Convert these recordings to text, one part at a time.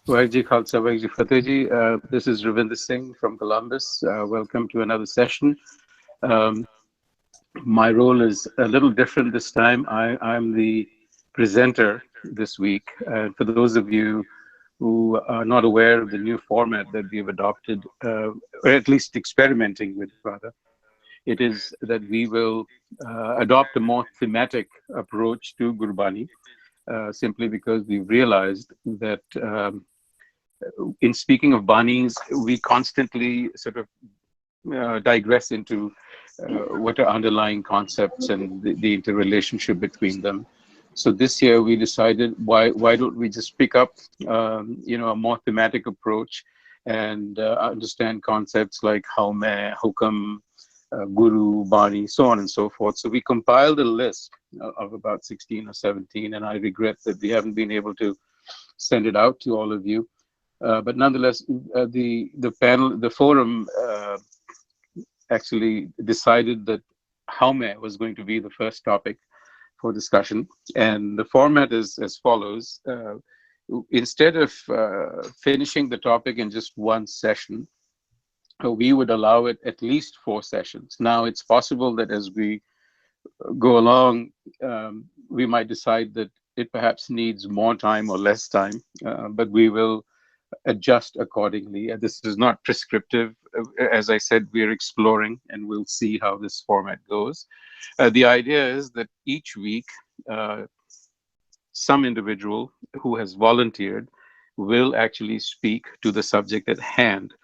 Wahji Khalsa, Wahji Fateh Ji. This is Ravinder Singh from Columbus. Welcome to another session. Um, my role is a little different this time. I'm the presenter this week. For those of you who are not aware of the new format that we've adopted, or at least experimenting with, rather, it is that we will adopt a more thematic approach to Gurbani, simply because we've realized that in speaking of Banis, we constantly sort of digress into what are underlying concepts and the interrelationship between them. So this year we decided, why don't we just pick up a more thematic approach and understand concepts like Haume, Hukam, Guru, Bani, so on and so forth. So we compiled a list of about 16 or 17, and I regret that we haven't been able to send it out to all of you. But nonetheless, the forum actually decided that Haume was going to be the first topic for discussion. And the format is as follows. Instead of finishing the topic in just one session, we would allow it at least 4 sessions. Now, it's possible that as we go along, we might decide that it perhaps needs more time or less time, but we will adjust accordingly. This is not prescriptive. As I said, we're exploring and we'll see how this format goes. The idea is that each week, some individual who has volunteered will actually speak to the subject at hand.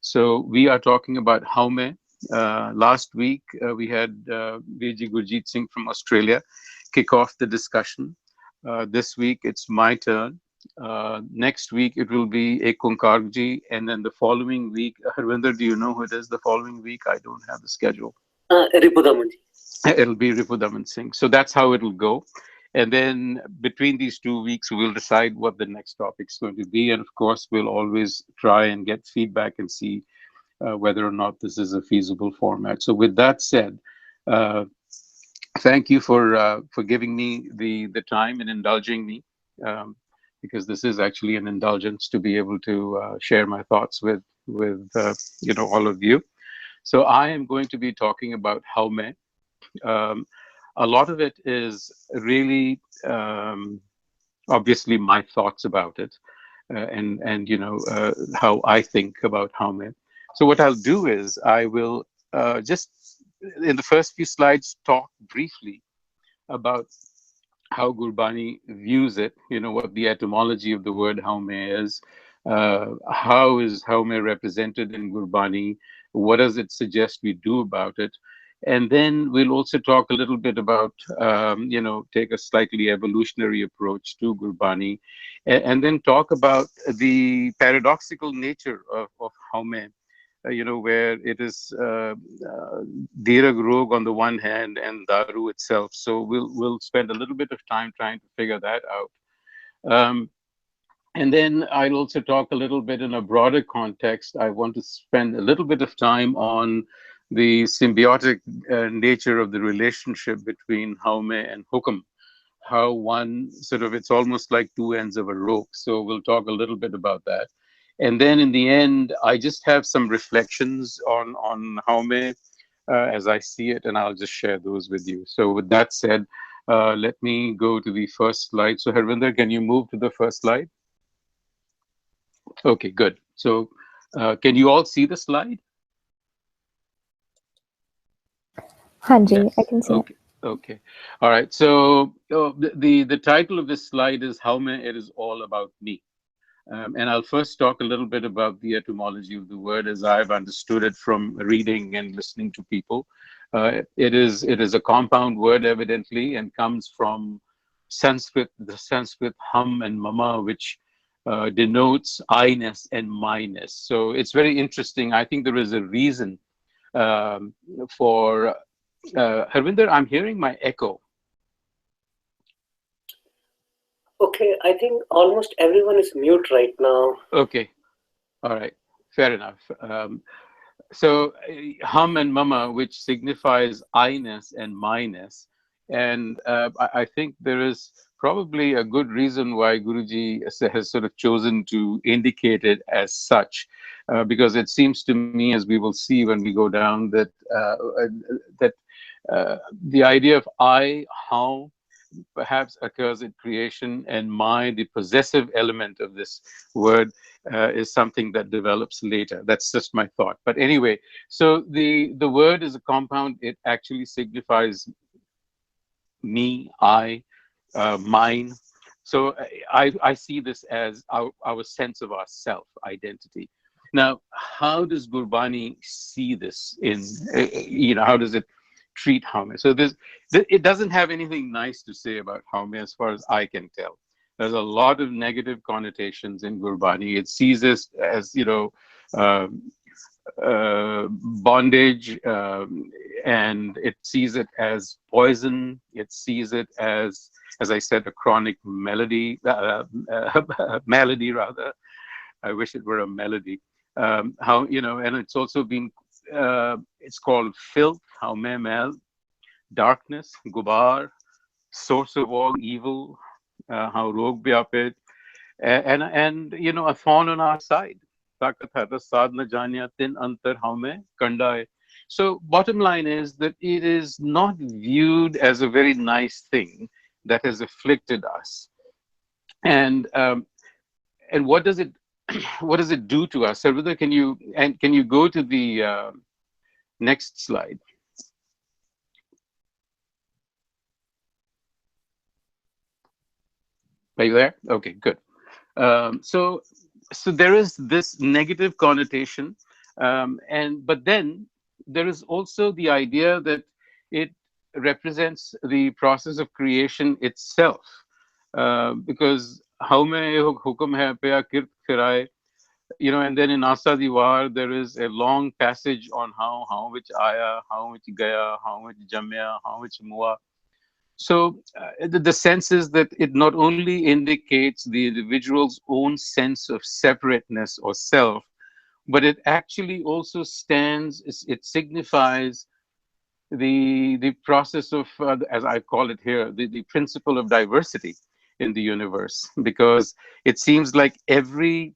So we are talking about Haume. Last week, we had Veji Gurjeet Singh from Australia kick off the discussion. This week, it's my turn. Next week, it will be a Konkarji, and then the following week, Harvinder, do you know who it is the following week? I don't have the schedule. Ripudaman. It'll be Ripudaman Singh. So that's how it'll go. And then between these 2 weeks, we'll decide what the next topic is going to be. And of course, we'll always try and get feedback and see whether or not this is a feasible format. So with that said, thank you for giving me the time and indulging me. Because this is actually an indulgence to be able to share my thoughts with all of you. So I am going to be talking about Haume. A lot of it is really obviously my thoughts about it, and how I think about Haume. So what I'll do is I will just in the first few slides talk briefly about how Gurbani views it, what the etymology of the word Haume is, how is Haume represented in Gurbani, what does it suggest we do about it, and then we'll also talk a little bit about, take a slightly evolutionary approach to Gurbani, and then talk about the paradoxical nature of Haume. Where it is Dirag Rog on the one hand and Daru itself. So we'll spend a little bit of time trying to figure that out. And then I'll also talk a little bit in a broader context. I want to spend a little bit of time on the symbiotic nature of the relationship between Haume and Hukam. How one sort of, it's almost like 2 ends of a rope. So we'll talk a little bit about that. And then in the end, I just have some reflections on Haume as I see it, and I'll just share those with you. So with that said, let me go to the first slide. So Harvinder, can you move to the first slide? Okay, good. So can you all see the slide? Hanji, Yes. I can see Okay. Okay. All right. So the title of this slide is Haume, It Is All About Me. And I'll first talk a little bit about the etymology of the word as I've understood it from reading and listening to people. It is a compound word, evidently, and comes from Sanskrit, the Sanskrit hum and mama, which denotes I-ness and my-ness. So it's very interesting. I think there is a reason for Harvinder, I'm hearing my echo. Okay, I think almost everyone is mute right now. Okay, all right, fair enough. So hum and mama, which signifies I-ness and my-ness. And I think there is probably a good reason why Guruji has sort of chosen to indicate it as such, because it seems to me, as we will see when we go down, that the idea of I, how, perhaps occurs in creation, and my, the possessive element of this word, is something that develops later. That's just my thought. But anyway, so the word is a compound. It actually signifies me, I, mine. So I see this as our sense of our self identity. Now, how does Gurbani see this in, how does it treat Haume? So it doesn't have anything nice to say about Haume as far as I can tell. There's a lot of negative connotations in Gurbani. It sees this as, um, bondage, and it sees it as poison. It sees it as I said, a chronic malady, malady rather. I wish it were a melody. And it's also been, it's called filth, Haume Mel, darkness, gubar, source of all evil, how rog vyapit, and a thorn on our side. ताकत है तो साध न जानिया तिन अंतर हमें कंडाए. So bottom line is that it is not viewed as a very nice thing that has afflicted us. And what does it what does it do to us? Sarvada, can you go to the next slide? Are you there? Okay, good. So there is this negative connotation, but then there is also the idea that it represents the process of creation itself, because Haume hukum hai pya kirt firai, and then in Asa Diwar there is a long passage on how which aya, how which gaya, how which jamya, how which mua. So the sense is that it not only indicates the individual's own sense of separateness or self, but it actually also it signifies the process of, as I call it here, the principle of diversity in the universe, because it seems like every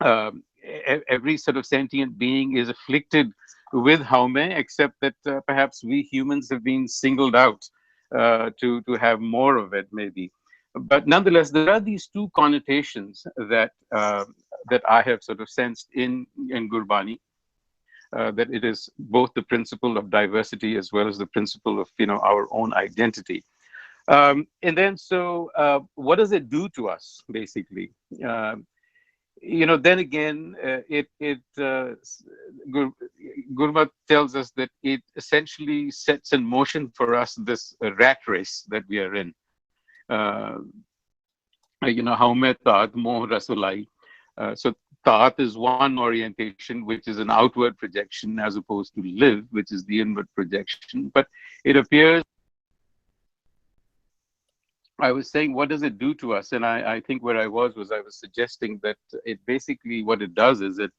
sort of sentient being is afflicted with Haume, except that perhaps we humans have been singled out to have more of it, maybe. But nonetheless, there are these two connotations that I have sort of sensed in Gurbani, that it is both the principle of diversity as well as the principle of our own identity. And then, so what does it do to us, basically? Then again, Gurmat tells us that it essentially sets in motion for us this rat race that we are in. Haume taat moh rasulai. So taat is one orientation, which is an outward projection, as opposed to live, which is the inward projection. But it appears, I was saying, what does it do to us? And I think where I was suggesting that it basically, what it does is it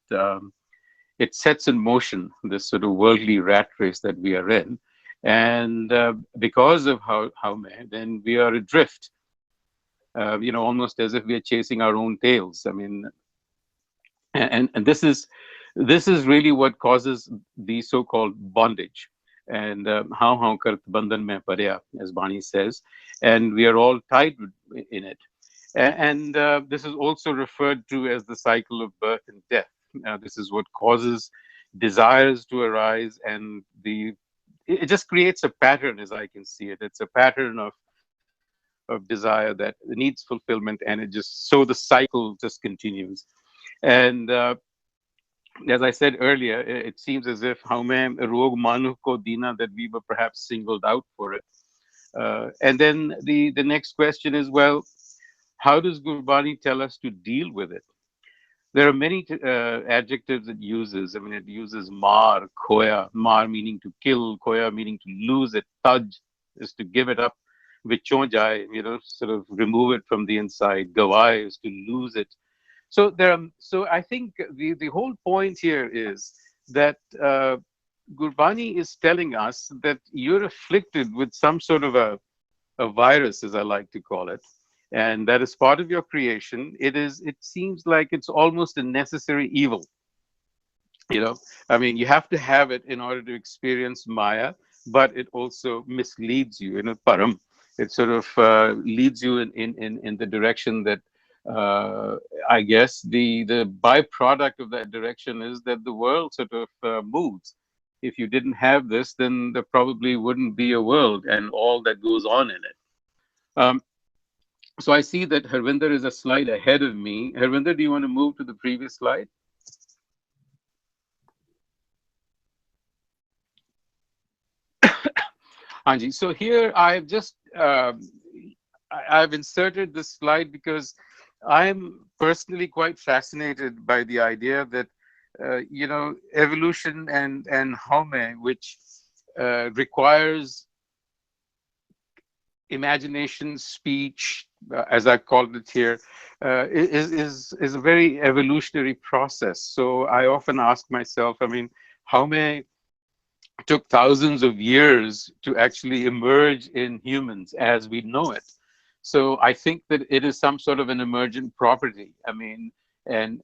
sets in motion this sort of worldly rat race that we are in. And because of Haume, then we are adrift, almost as if we are chasing our own tails. I mean, and this is really what causes the so-called bondage. And how kart bandhan mein parya, as Bani says, and we are all tied in it. And this is also referred to as the cycle of birth and death. This is what causes desires to arise, and it just creates a pattern, as I can see it. It's a pattern of desire that needs fulfillment, and so the cycle just continues. And as I said earlier, it seems as if Haume rog manu ko dina, that we were perhaps singled out for it. And then the next question is, well, how does Gurbani tell us to deal with it? There are many adjectives it uses. I mean, it uses mar, khoya, mar meaning to kill, khoya meaning to lose it, taj is to give it up, vichon jai, sort of remove it from the inside, gawai is to lose it. So I think the whole point here is that Gurbani is telling us that you're afflicted with some sort of a a virus, as I like to call it, and that is part of your creation. It seems like it's almost a necessary evil. You know, I mean, you have to have it in order to experience Maya, but it also misleads you. You know, param. It sort of leads you in the direction that uh, I guess the byproduct of that direction is that the world sort of moves. If you didn't have this, then there probably wouldn't be a world and all that goes on in it. Um, so I see that Harvinder is a slide ahead of me. Harvinder, do you want to move to the previous slide? Anji, so here I've just I've inserted this slide because I'm personally quite fascinated by the idea that you know, evolution and Haume, which requires imagination, speech, as I called it here, is a very evolutionary process. So I often ask myself, I mean, Haume took thousands of years to actually emerge in humans as we know it. So I think that it is some sort of an emergent property. I mean, and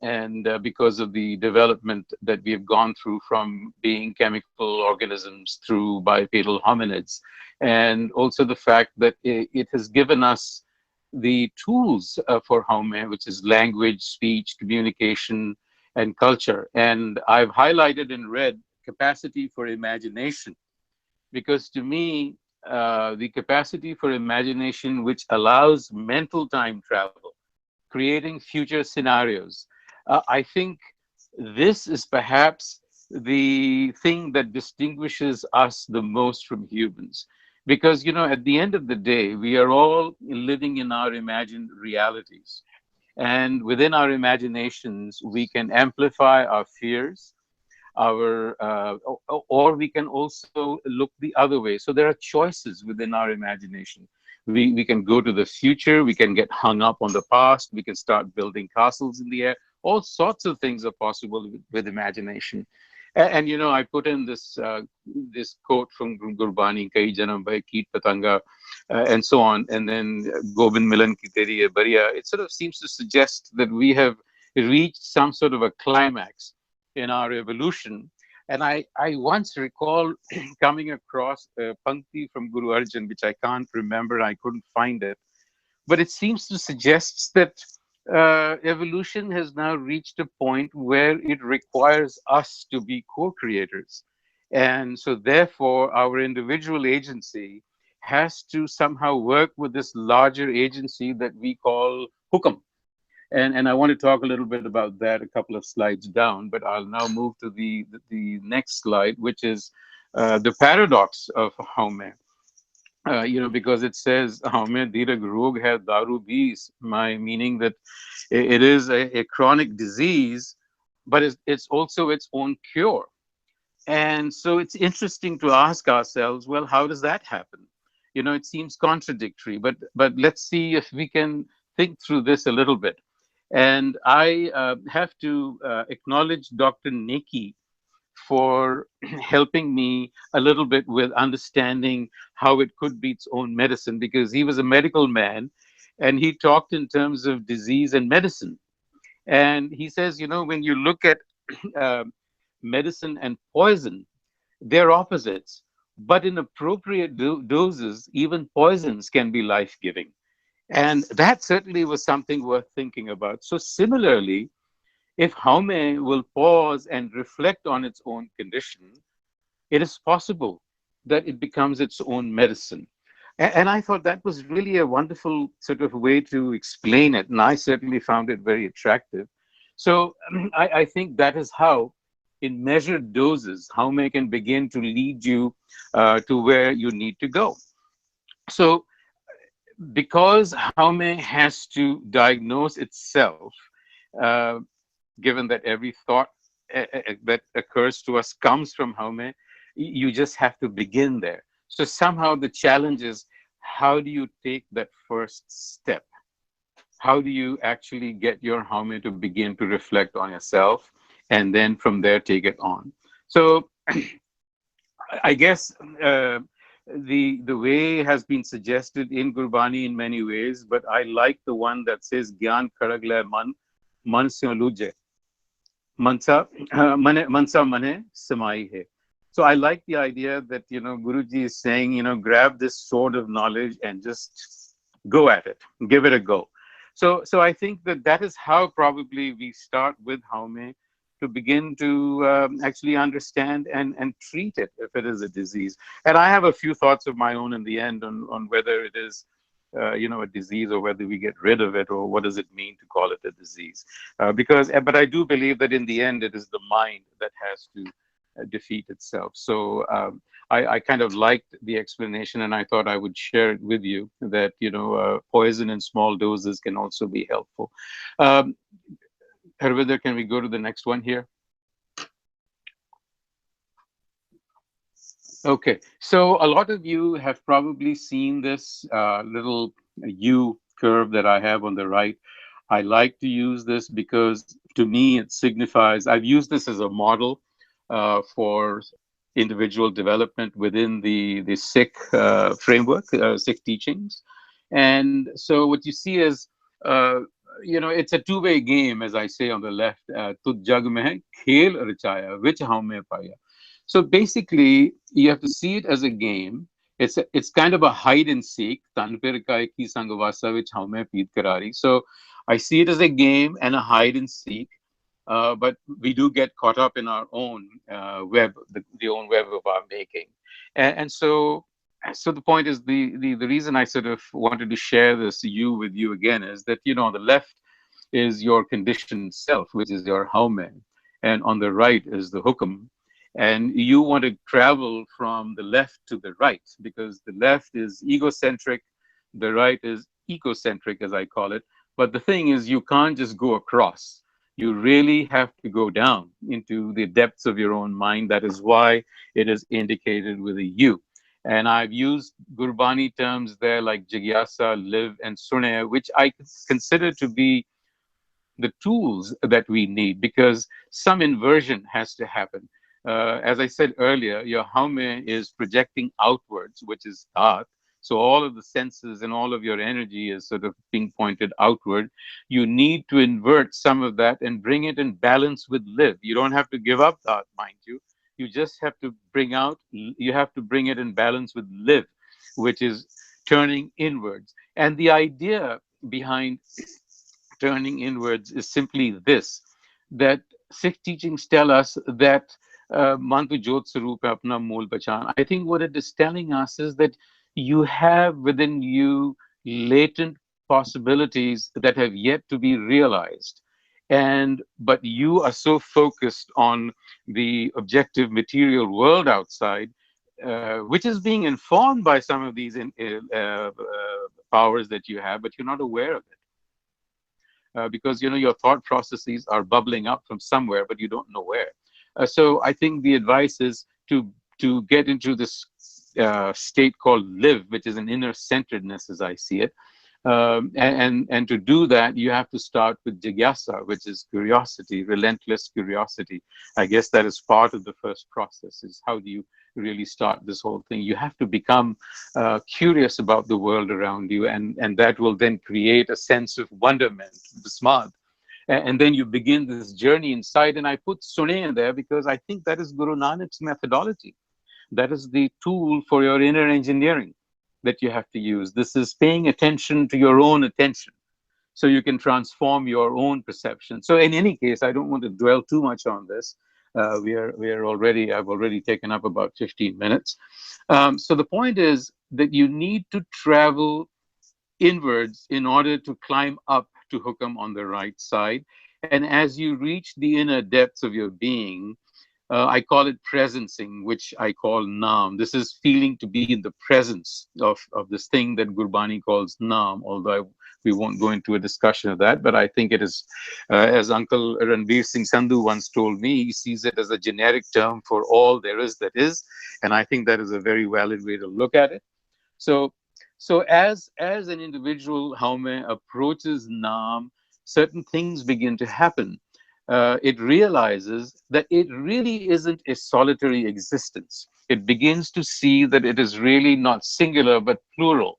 because of the development that we have gone through from being chemical organisms through bipedal hominids, and also the fact that it has given us the tools for Haume, which is language, speech, communication, and culture. And I've highlighted in red capacity for imagination, because to me, the capacity for imagination, which allows mental time travel, creating future scenarios, I think this is perhaps the thing that distinguishes us the most from humans. Because, you know, at the end of the day, we are all living in our imagined realities. And within our imaginations, we can amplify our fears, our or we can also look the other way. So there are choices within our imagination. We can go to the future, we can get hung up on the past, we can start building castles in the air. All sorts of things are possible with imagination. And you know, I put in this quote from Gurbani, Kai Janam Bhai Keet Patanga, and so on, and then Gobind Milan Ki Teri Ye Bariya. It sort of seems to suggest that we have reached some sort of a climax in our evolution. And I once recall coming across a Pankti from Guru Arjan, which I can't remember, I couldn't find it, but it seems to suggest that evolution has now reached a point where it requires us to be co-creators. And so therefore, our individual agency has to somehow work with this larger agency that we call Hukam. And I want to talk a little bit about that a couple of slides down, but I'll now move to the next slide, which is the paradox of Haume. You know, because it says Haume dirag rog hai daru bis, my meaning that it is a chronic disease, but it's also its own cure. And so it's interesting to ask ourselves, well, how does that happen? You know, it seems contradictory, but let's see if we can think through this a little bit. And I have to acknowledge Dr. Neki for helping me a little bit with understanding how it could be its own medicine, because he was a medical man and he talked in terms of disease and medicine. And he says, you know, when you look at uh, medicine and poison, they're opposites. But in appropriate doses, even poisons can be life giving. And that certainly was something worth thinking about. So, similarly, if Haume will pause and reflect on its own condition, it is possible that it becomes its own medicine. And I thought that was really a wonderful sort of way to explain it. And I certainly found it very attractive. So I think that is how, in measured doses, Haume can begin to lead you to where you need to go. So because Haume has to diagnose itself, uh, given that every thought that occurs to us comes from Haume, you just have to begin there. So somehow the challenge is, how do you take that first step? How do you actually get your Haume to begin to reflect on yourself, and then from there take it on? So I guess the way has been suggested in Gurbani in many ways, but I like the one that says Gyan Karagle Man se luje. Mansa mane samai hai. So I like the idea that, Guruji is saying, grab this sword of knowledge and just go at it, give it a go. So I think that is how probably we start with Haume, to begin to actually understand and treat it if it is a disease. And I have a few thoughts of my own in the end on whether it is a disease, or whether we get rid of it, or what does it mean to call it a disease. But I do believe that in the end, it is the mind that has to defeat itself. So I kind of liked the explanation, and I thought I would share it with you, that, poison in small doses can also be helpful. Um, Harvinder, can we go to the next one here? Okay, so a lot of you have probably seen this little U curve that I have on the right. I like to use this because to me it signifies, I've used this as a model for individual development within the Sikh framework, Sikh teachings. And so what you see is, it's a two-way game, as I say on the left. Tud jag mein hai, khel rachaya, which haume paya. So basically, you have to see it as a game. It's kind of a hide and seek. Tanpir kai ki sangvasa which haume peet karari. So I see it as a game and a hide and seek. But we do get caught up in our own web, the own web of our making. And so the point is, the reason I sort of wanted to share this you with you again is that, on the left is your conditioned self, which is your Haume, and on the right is the Hukum. And you want to travel from the left to the right, because the left is egocentric, the right is ecocentric, as I call it. But the thing is, you can't just go across. You really have to go down into the depths of your own mind. That is why it is indicated with a U. And I've used Gurbani terms there like jigyasa, live, and sune, which I consider to be the tools that we need, because some inversion has to happen. As I said earlier, your Haume is projecting outwards, which is Dhat. So all of the senses and all of your energy is sort of being pointed outward. You need to invert some of that and bring it in balance with live. You don't have to give up Dhat, mind you. You just have to you have to bring it in balance with live, which is turning inwards. And the idea behind turning inwards is simply this, that Sikh teachings tell us that Mantu Jot Sarup Apna Mool Bachan. I think what it is telling us is that you have within you latent possibilities that have yet to be realized. But you are so focused on the objective material world outside, which is being informed by some of these powers that you have, but you're not aware of it. Because your thought processes are bubbling up from somewhere, but you don't know where. So I think the advice is to get into this state called live, which is an inner centeredness, as I see it. And to do that, you have to start with jigyasa, which is curiosity, relentless curiosity. I guess that is part of the first process, is how do you really start this whole thing. You have to become curious about the world around you, and that will then create a sense of wonderment, smart. And then you begin this journey inside. And I put Sune in there because I think that is Guru Nanak's methodology. That is the tool for your inner engineering that you have to use. This is paying attention to your own attention, so you can transform your own perception. So in any case, I don't want to dwell too much on this. I've already taken up about 15 minutes. So the point is that you need to travel inwards in order to climb up to Hukam on the right side. And as you reach the inner depths of your being, I call it presencing, which I call Naam. This is feeling to be in the presence of this thing that Gurbani calls Naam, although we won't go into a discussion of that. But I think it is, as Uncle Ranveer Singh Sandhu once told me, he sees it as a generic term for all there is that is. And I think that is a very valid way to look at it. So as an individual, Haume approaches Naam, certain things begin to happen. It realizes that it really isn't a solitary existence. it begins to see that it is really not singular but plural.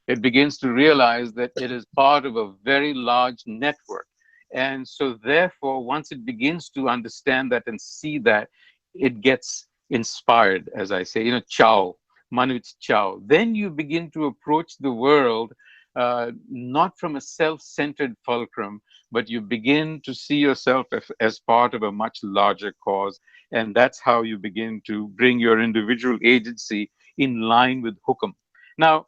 It begins to realize that it is part of a very large network. And so, therefore, once it begins to understand that and see that, it gets inspired, as I say, chow, Manuch chow. Then you begin to approach the world not from a self centered fulcrum, but you begin to see yourself as part of a much larger cause. And that's how you begin to bring your individual agency in line with Hukum. Now,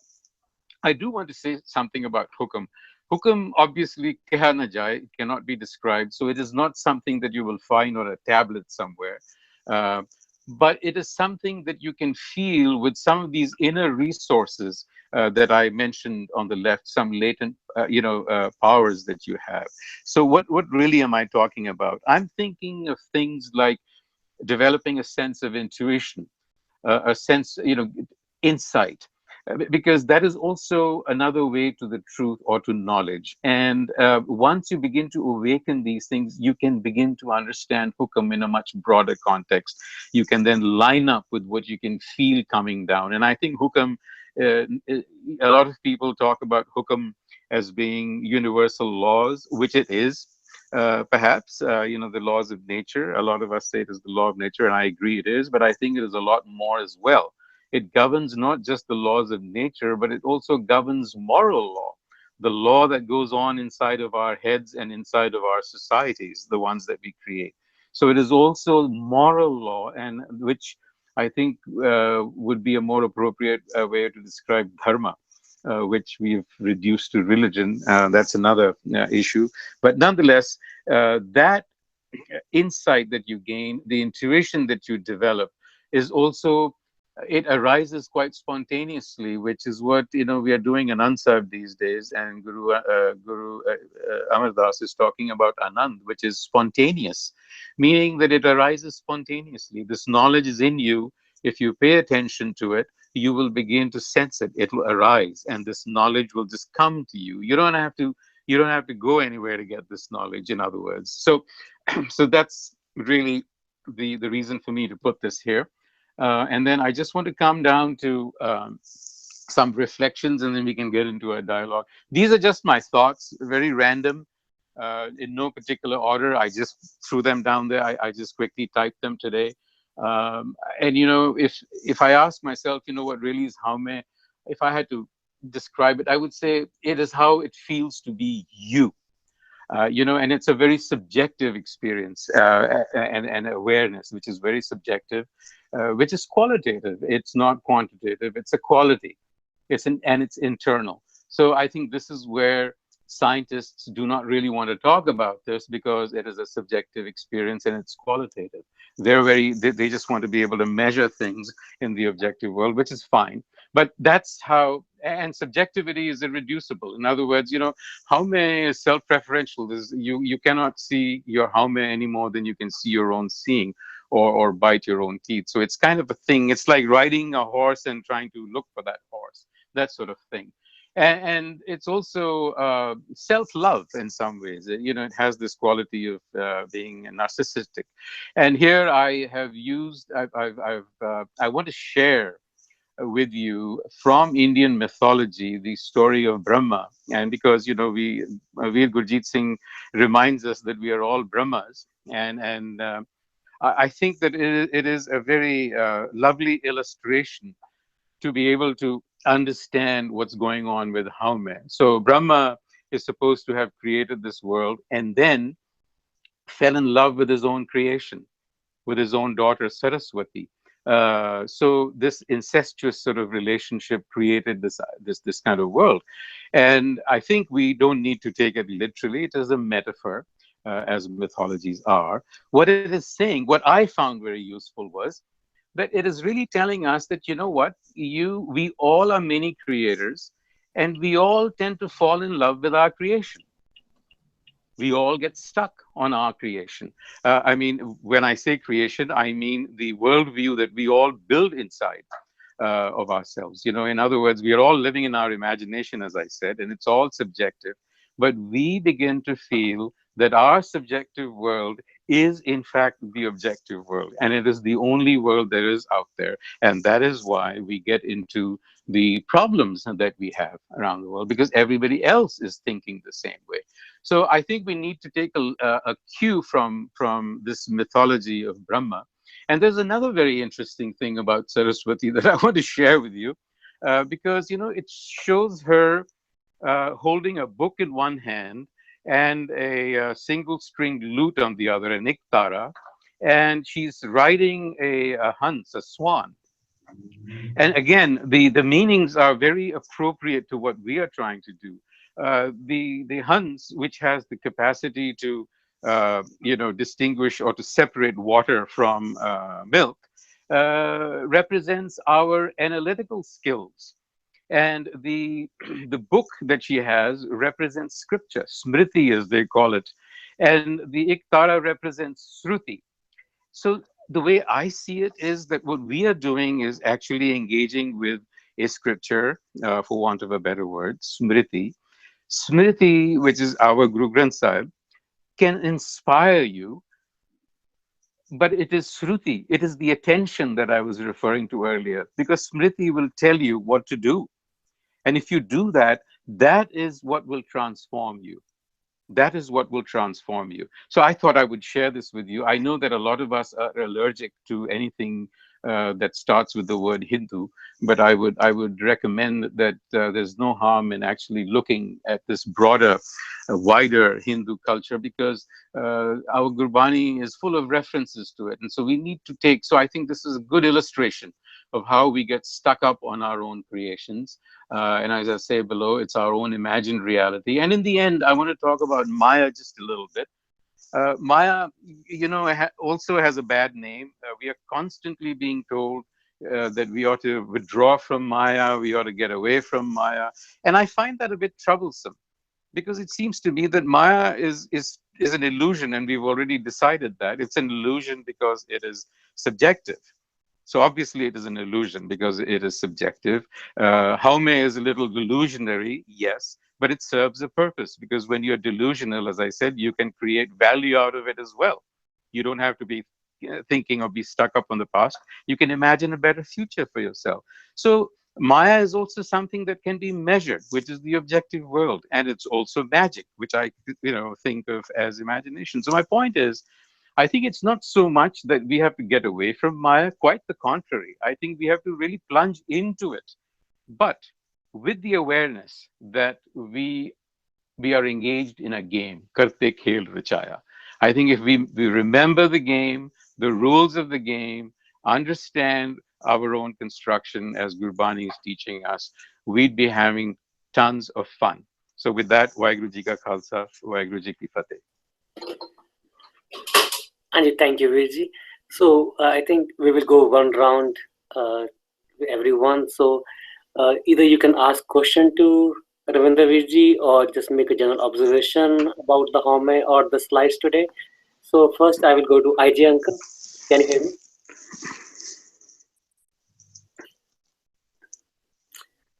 I do want to say something about Hukum. Hukum obviously keha na jai, cannot be described, so it is not something that you will find on a tablet somewhere. Uh, but it is something that you can feel with some of these inner resources that I mentioned on the left, some latent, powers that you have. So what really am I talking about? I'm thinking of things like developing a sense of intuition, a sense, insight, because that is also another way to the truth or to knowledge. And once you begin to awaken these things, you can begin to understand Hukam in a much broader context. You can then line up with what you can feel coming down. And I think Hukam, a lot of people talk about Hukam as being universal laws, which it is. Perhaps, the laws of nature. A lot of us say it is the law of nature, and I agree it is, but I think it is a lot more as well. It governs not just the laws of nature, but it also governs moral law, the law that goes on inside of our heads and inside of our societies, the ones that we create. So it is also moral law, and which I think would be a more appropriate way to describe dharma, which we've reduced to religion. That's another issue. But nonetheless, that insight that you gain, the intuition that you develop, is also, it arises quite spontaneously, which is what we are doing in Ansab these days, and Guru Amar Das is talking about Anand, which is spontaneous, meaning that it arises spontaneously. This knowledge is in you. If you pay attention to it, you will begin to sense it. It will arise, and this knowledge will just come to you. You don't have to go anywhere to get this knowledge, in other words. So so that's really the reason for me to put this here. And then I just want to come down to some reflections, and then we can get into a dialogue. These are just my thoughts, very random, in no particular order. I just threw them down there. I just quickly typed them today. And if I ask myself, what really is Haume, if I had to describe it, I would say it is how it feels to be you. And it's a very subjective experience, and awareness, which is very subjective, which is qualitative. It's not quantitative. It's a quality. And it's internal. So I think this is where scientists do not really want to talk about this, because it is a subjective experience and it's qualitative. They just want to be able to measure things in the objective world, which is fine. But that's how, and subjectivity is irreducible. In other words, Haume is self-preferential. You cannot see your Haume any more than you can see your own seeing, or bite your own teeth. So it's kind of a thing. It's like riding a horse and trying to look for that horse, that sort of thing. And it's also self-love in some ways. It has this quality of being narcissistic. And here I have used, I want to share with you from Indian mythology the story of Brahma. And because Veer Gurjeet Singh reminds us that we are all Brahmas, and I think that it is a very lovely illustration to be able to understand what's going on with Haume. So Brahma is supposed to have created this world, and then fell in love with his own creation, with his own daughter Saraswati. So this incestuous sort of relationship created this kind of world. And I think we don't need to take it literally. It is a metaphor, as mythologies are. What it is saying, what I found very useful, was that it is really telling us that, we all are many creators, and we all tend to fall in love with our creation. We all get stuck on our creation. I mean, when I say creation, I mean the worldview that we all build inside of ourselves. In other words, we are all living in our imagination, as I said, and it's all subjective. But we begin to feel that our subjective world is in fact the objective world, and it is the only world there is out there. And that is why we get into the problems that we have around the world, because everybody else is thinking the same way. So I think we need to take a cue from this mythology of Brahma. And there's another very interesting thing about Saraswati that I want to share with you, because it shows her holding a book in one hand and a single string lute on the other, an iktara, and she's riding a huns, a swan. And again, the meanings are very appropriate to what we are trying to do. The Huns, which has the capacity to distinguish or to separate water from milk, represents our analytical skills. And the the book that she has represents scripture, smriti as they call it, and the iktara represents shruti. So the way I see it is that what we are doing is actually engaging with a scripture, for want of a better word, smriti. Smriti, which is our Guru Granth Sahib, can inspire you, but it is shruti. It is the attention that I was referring to earlier, because smriti will tell you what to do. And if you do that, that is what will transform you. That is what will transform you. So I thought I would share this with you. I know that a lot of us are allergic to anything that starts with the word Hindu, but I would recommend that there's no harm in actually looking at this broader, wider Hindu culture, because our Gurbani is full of references to it, and so we need to take. So I think this is a good illustration of how we get stuck up on our own creations. And as I say below, it's our own imagined reality. And in the end, I want to talk about Maya just a little bit. Maya, also has a bad name. We are constantly being told that we ought to withdraw from Maya, we ought to get away from Maya. And I find that a bit troublesome, because it seems to me that Maya is an illusion, and we've already decided that. It's an illusion because it is subjective. So obviously it is an illusion because it is subjective. Haume is a little delusionary, yes, but it serves a purpose, because when you're delusional, as I said, you can create value out of it as well. You don't have to be thinking or be stuck up on the past. You can imagine a better future for yourself. So Maya is also something that can be measured, which is the objective world, and it's also magic, which I think of as imagination. So my point is, I think it's not so much that we have to get away from Maya, quite the contrary. I think we have to really plunge into it, but with the awareness that we are engaged in a game, karte khel rachaya. I think if we remember the game, the rules of the game, understand our own construction as Gurbani is teaching us, we'd be having tons of fun. So with that, Waheguru Ji Ka Khalsa, Waheguru Ji Ki Fateh. Anji, thank you, Virji. So I think we will go one round, everyone. So either you can ask question to Ravinder Virji, or just make a general observation about the Haume or the slides today. So first I will go to IJ Uncle. Can you hear me?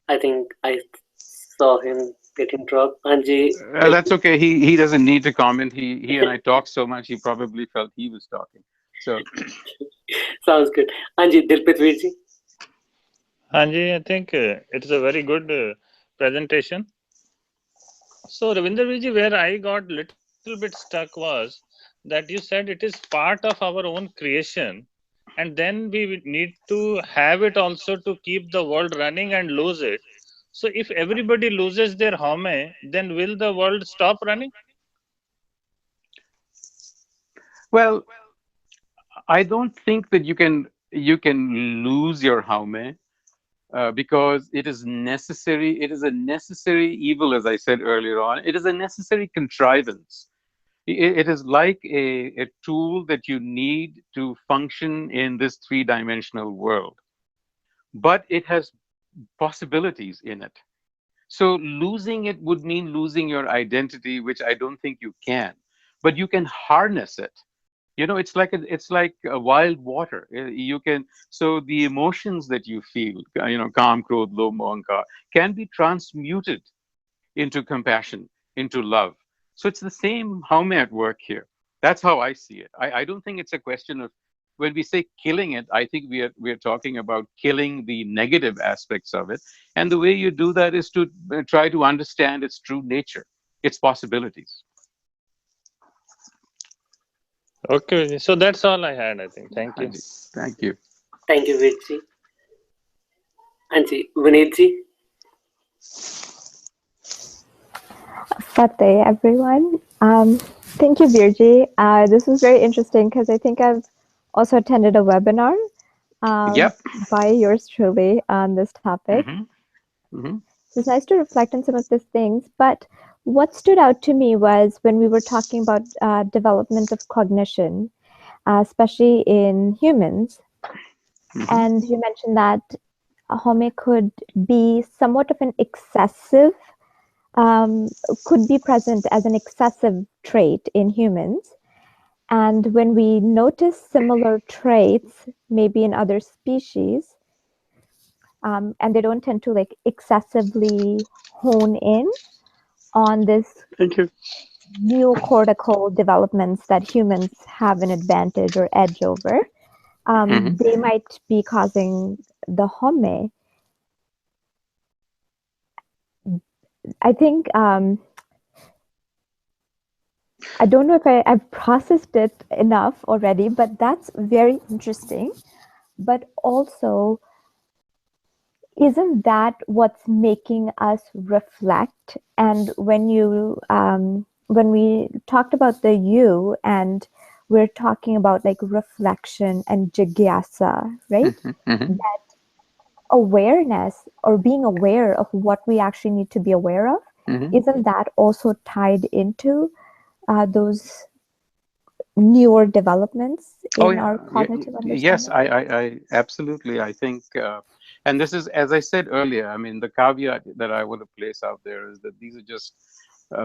I think I saw him getting dropped. Anji. That's okay. He doesn't need to comment. He and I talked so much, he probably felt he was talking. So Sounds good. Anji, Dilpit Virji. Hanji, I think it is a very good presentation. So, Ravinder Viji, where I got little bit stuck was that you said it is part of our own creation, and then we need to have it also to keep the world running and lose it. So, if everybody loses their home, then will the world stop running? well, I don't think that you can lose your Haume, because it is necessary. It is a necessary evil, as I said earlier on. It is a necessary contrivance. It is like a tool that you need to function in this three-dimensional world, but it has possibilities in it. So losing it would mean losing your identity, which I don't think you can. But you can harness it. It's like a wild water. You can. So the emotions that you feel, kam, krodh, lobh, moh, ahankar, can be transmuted into compassion, into love. So it's the same Haume at work here. That's how I see it. I don't think it's a question of, when we say killing it, I think we are talking about killing the negative aspects of it. And the way you do that is to try to understand its true nature, its possibilities. Okay, so that's all I had, I think. Thank you. Anji, thank you. Thank you, Virji. Anji, Vinitji. Fateh, everyone. Thank you, Virji. This was very interesting because I think I've also attended a webinar um, Yep. by yours truly on this topic. Hmm. Hmm. So it's nice to reflect on some of these things. But what stood out to me was when we were talking about development of cognition, especially in humans. Hmm. And you mentioned that Haume could be somewhat of an excessive, could be present as an excessive trait in humans. And when we notice similar traits, maybe in other species, and they don't tend to like excessively hone in on this Thank you. neocortical developments that humans have an advantage or edge over, Hmm. they might be causing the Haume. I think I don't know if I've processed it enough already, but that's very interesting. But also, isn't that what's making us reflect? And when we talked about the you, and we're talking about like reflection and jigyasa, right? Hmm. Hmm. That awareness or being aware of what we actually need to be aware of, Hmm. isn't that also tied into those newer developments Oh in yeah, our cognitive yes, understanding? I absolutely. I think, and this is, as I said earlier. I mean, the caveat that I want to place out there is that these are just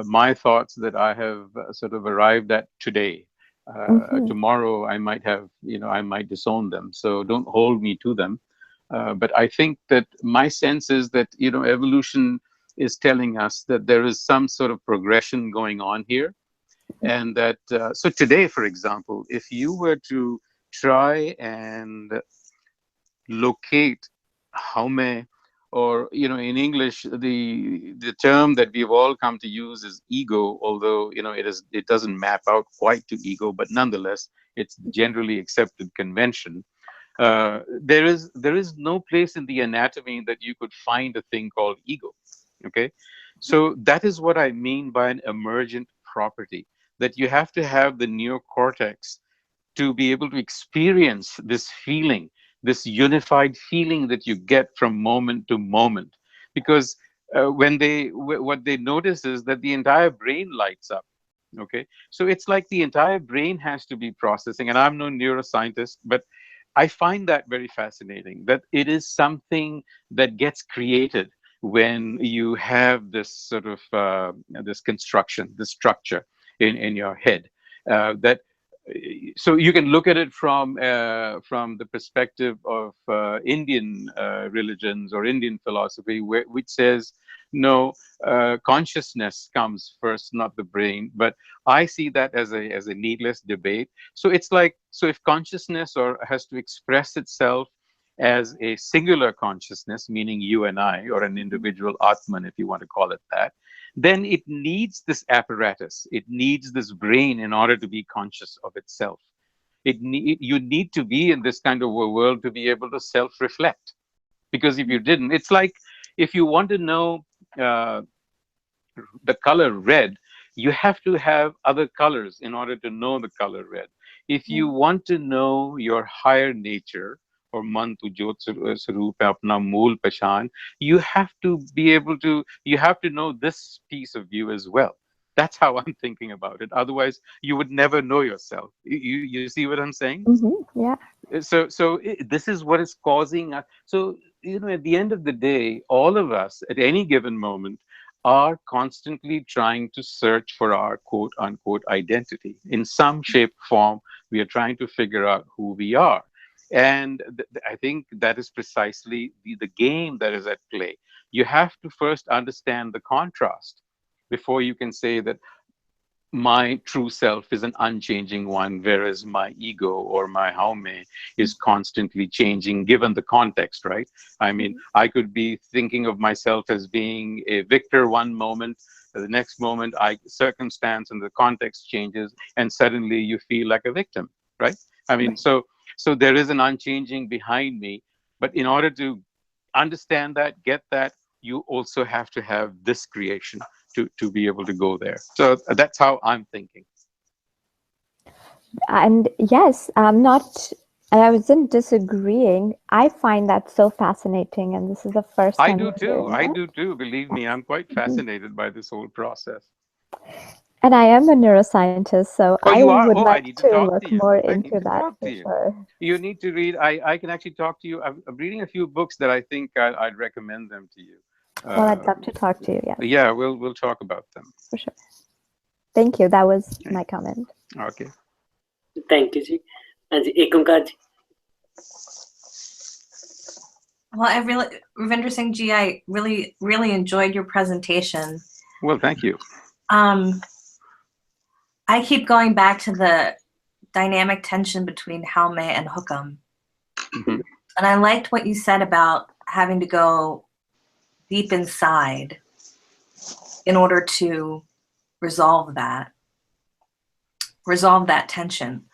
my thoughts that I have sort of arrived at today. Mm-hmm. Tomorrow, I might have, I might disown them. So don't hold me to them. But I think that my sense is that, evolution is telling us that there is some sort of progression going on here, and that so today, for example, if you were to try and locate Haume, or in English, the term that we've all come to use is ego, although it doesn't map out quite to ego, but nonetheless it's generally accepted convention. There is no place in the anatomy that you could find a thing called ego. Okay, so that is what I mean by an emergent property, that you have to have the neocortex to be able to experience this feeling, this unified feeling that you get from moment to moment. Because what they notice is that the entire brain lights up. Okay, so it's like the entire brain has to be processing, and I'm no neuroscientist, but I find that very fascinating, that it is something that gets created when you have this sort of this construction, this structure in your head. That So you can look at it from the perspective of Indian religions or Indian philosophy, which says no, consciousness comes first, not the brain. But I see that as a needless debate. So it's like, so if consciousness or has to express itself as a singular consciousness, meaning you and I, or an individual Atman, if you want to call it that, then it needs this apparatus. It needs this brain in order to be conscious of itself. You need to be in this kind of a world to be able to self-reflect. Because if you didn't, it's like if you want to know uh, the color red, you have to have other colors in order to know the color red. If you want to know your higher nature, or man tu jyot swaroop hai apna mool pehchan, you have to know this piece of you as well. That's how I'm thinking about it. Otherwise, you would never know yourself. You see what I'm saying? Mm-hmm. Yeah. This is what is causing us. So at the end of the day, all of us at any given moment are constantly trying to search for our quote unquote identity in some shape form. We are trying to figure out who we are, and I think that is precisely the game that is at play. You have to first understand the contrast before you can say that my true self is an unchanging one, whereas my ego or my Haume is constantly changing given the context, right? I mean, I could be thinking of myself as being a victor one moment, the next moment, circumstance and the context changes, and suddenly you feel like a victim, right? I mean, so there is an unchanging behind me, but in order to understand that, get that, you also have to have this creation to be able to go there. So that's how I'm thinking. And yes, I wasn't disagreeing. I find that so fascinating, and this is the first I time do we're too. doing I it. do too. Believe me, I'm quite fascinated by this whole process. And I am a neuroscientist, so Oh, I you are? would Oh, I like need to to talk to look you. more I need into to that talk to for you. sure. You need to read. I can actually talk to you. I'm reading a few books that I think I'd recommend them to you. Well, I'd love to talk to you, yes, Yeah, we'll talk about them. for sure. Thank you. That was Okay. my comment. Okay. Thank you, Ji. And Ji, ek Onkar Ji. Well, Ravinder Singh Ji, I really enjoyed your presentation. Well, thank you. I keep going back to the dynamic tension between Haume and Hukam. Mm-hmm. And I liked what you said about having to go deep inside in order to resolve that tension.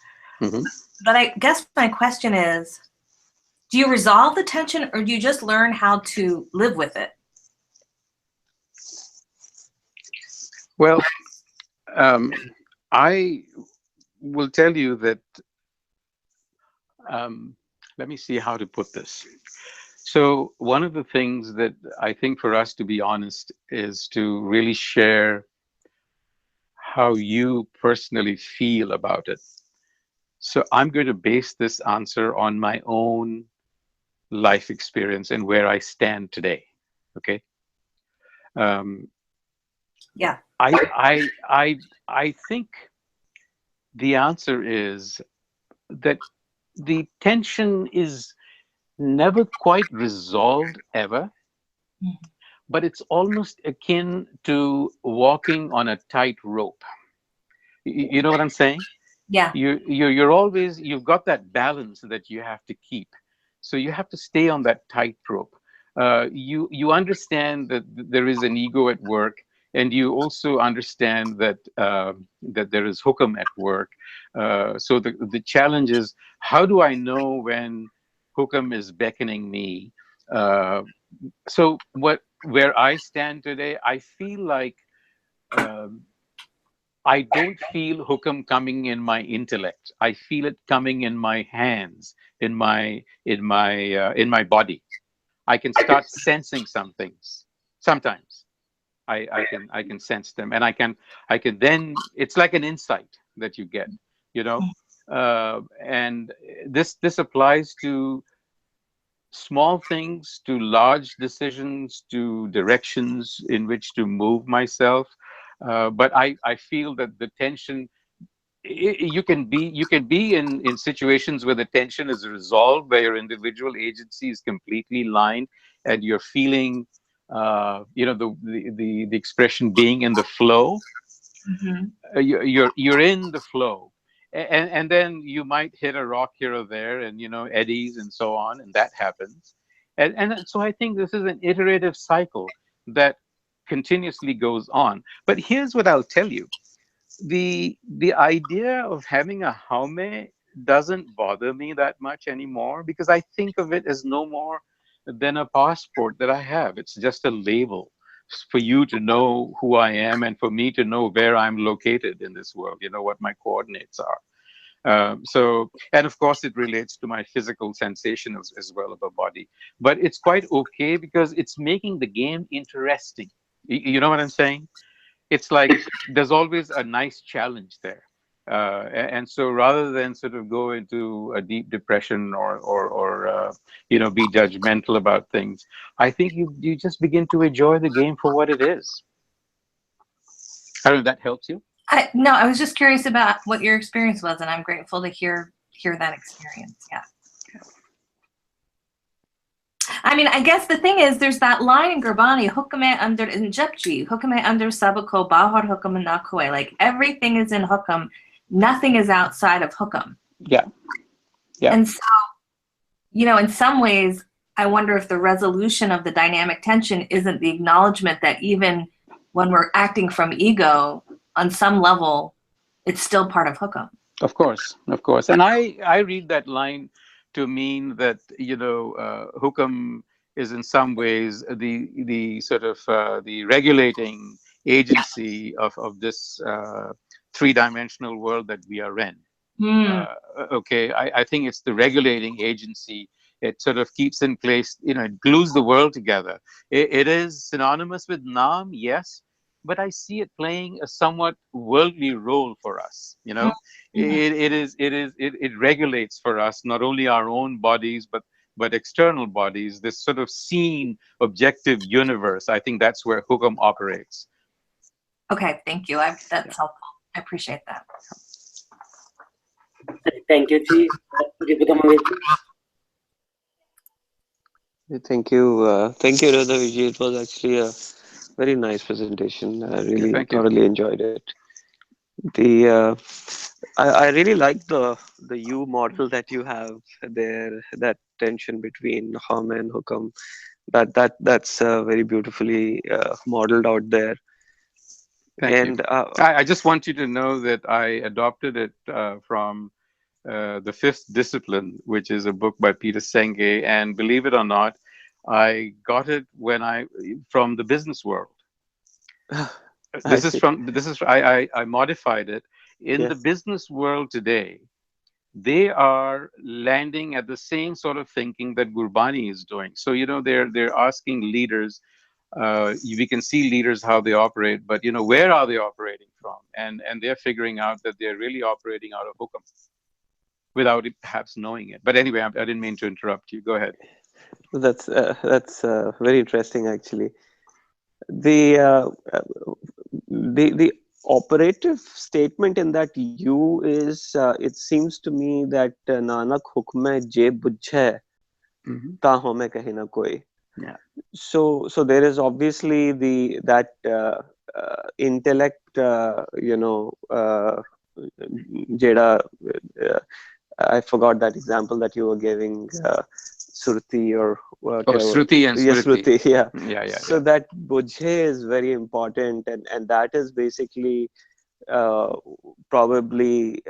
Mm-hmm. But I guess my question is, do you resolve the tension, or do you just learn how to live with it? Well, I will tell you that, let me see how to put this. So one of the things that I think for us to be honest is to really share how you personally feel about it. So I'm going to base this answer on my own life experience and where I stand today. Okay. Yeah. I think the answer is that the tension is never quite resolved ever, but it's almost akin to walking on a tight rope. You know what I'm saying? Yeah. You're always, you've got that balance that you have to keep. So you have to stay on that tightrope. You understand that there is an ego at work, and you also understand that that there is Hukam at work. So the challenge is, how do I know when Hukam is beckoning me? So where I stand today, I feel like I don't feel Hukam coming in my intellect. I feel it coming in my hands, in my body. I can start sensing some things. Sometimes I can sense them, and I can then, it's like an insight that you get, you know. And this applies to small things, to large decisions, to directions in which to move myself. But I feel that the tension, you can be in situations where the tension is resolved, where your individual agency is completely lined, and you're feeling, the expression being in the flow. You're in the flow, and then you might hit a rock here or there, and eddies and so on, and that happens. And so I think this is an iterative cycle that continuously goes on. But here's what I'll tell you: the idea of having a Haume doesn't bother me that much anymore, because I think of it as no more than a passport that I have. It's just a label for you to know who I am, and for me to know where I'm located in this world, what my coordinates are. And of course, it relates to my physical sensation as well of a body. But it's quite okay, because it's making the game interesting. You know what I'm saying? It's like there's always a nice challenge there. And so rather than sort of go into a deep depression or be judgmental about things, I think you just begin to enjoy the game for what it is. I don't know if that helps you. No, I was just curious about what your experience was, and I'm grateful to hear that experience. Yeah. I mean, I guess the thing is, there's that line in Gurbani, hukame under in Japji, hukame under sabako, bahar hukam nakoe. Like everything is in hukam, nothing is outside of hukam. Yeah. Yeah. And so, in some ways, I wonder if the resolution of the dynamic tension isn't the acknowledgement that even when we're acting from ego, on some level, it's still part of hukam. Of course. And I read that line to mean that, hukam is in some ways the sort of the regulating agency of this three-dimensional world that we are in. Okay, I think it's the regulating agency. It sort of keeps in place, it glues the world together. It is synonymous with Naam, yes, but I see it playing a somewhat worldly role for us. It regulates for us not only our own bodies, but external bodies. This sort of seen, objective universe. I think that's where hukam operates. Okay, thank you. That's helpful. I appreciate that. Thank you, Ji. Thank you, Radhaviji. It was actually a very nice presentation. I really thoroughly enjoyed it. I really like the U model that you have there. That tension between Haume and Hukam. That's very beautifully modeled out there. Thank you. I just want you to know that I adopted it from The Fifth Discipline, which is a book by Peter Senge, and believe it or not, I got it from the business world. I modified it. In the business world today, they are landing at the same sort of thinking that Gurbani is doing. So they're asking leaders. We can see leaders how they operate, but where are they operating from? And they're figuring out that they're really operating out of hukam without perhaps knowing it. But anyway, I didn't mean to interrupt you. Go ahead. That's very interesting, actually. The operative statement in that you is it seems to me that nanak hukme je bujhe ta home kahi na koi. Yeah. So there is obviously that intellect, jeda. I forgot that example that you were giving, Surti or whatever. Shruti and Smriti. Shruti, yeah. So that bujhe is very important, and that is basically probably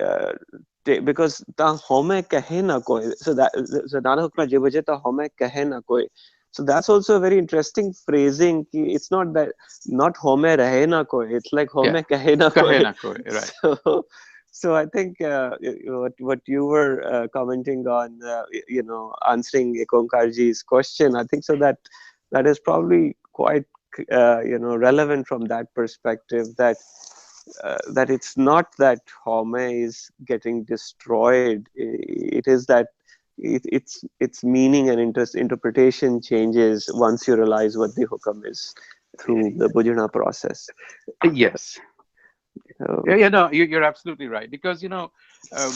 because ta home kahe na koi. So nana hukma je bujhe ta home kahe na koi. So that's also a very interesting phrasing. It's not home rahe na koi. It's like home kahe na koi. Kahe na koi, right. So I think what you were commenting on, answering Ekonkarji's question, I think so that is probably quite relevant from that perspective, that it's not that Haume is getting destroyed. It is that its meaning and interpretation changes once you realize what the hukam is through the bhujana process. Yes. You're absolutely right, because we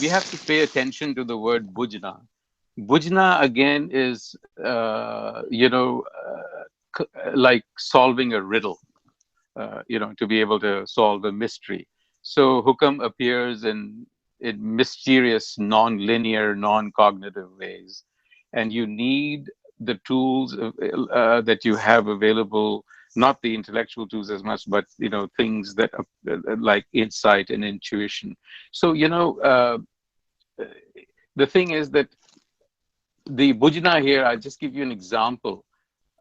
have to pay attention to the word bhujana. Bhujana again is like solving a riddle, to be able to solve a mystery. So hukam appears in mysterious, non-linear, non-cognitive ways, and you need the tools that you have available. Not the intellectual tools as much, but things that like insight and intuition. So the thing is that the bhujana here, I'll just give you an example.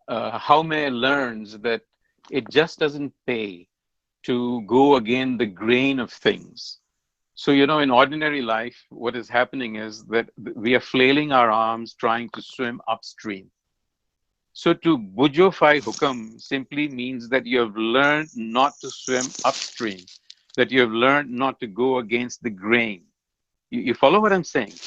Haume learns that it just doesn't pay to go against the grain of things. So in ordinary life, what is happening is that we are flailing our arms trying to swim upstream. So to bujofy hukam simply means that you have learned not to swim upstream, that you have learned not to go against the grain. You follow what I'm saying?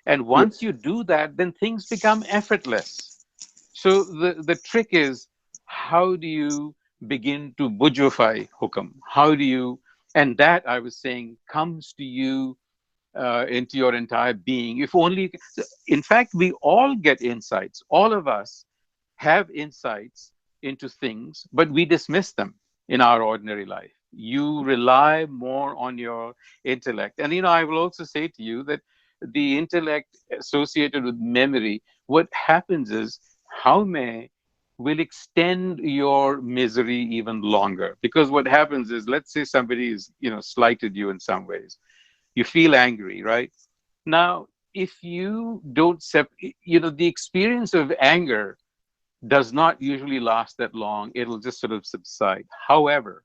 And once you do that, then things become effortless. So the trick is, how do you begin to bujofy hukam? How do you, and that I was saying comes to you into your entire being. If only, in fact, we all get insights, all of us. have insights into things, but we dismiss them in our ordinary life. You rely more on your intellect. And, I will also say to you that the intellect associated with memory, what happens is Haume will extend your misery even longer. Because what happens is, let's say somebody is, slighted you in some ways. You feel angry, right? Now, if you don't, the experience of anger does not usually last that long. It'll just sort of subside. However,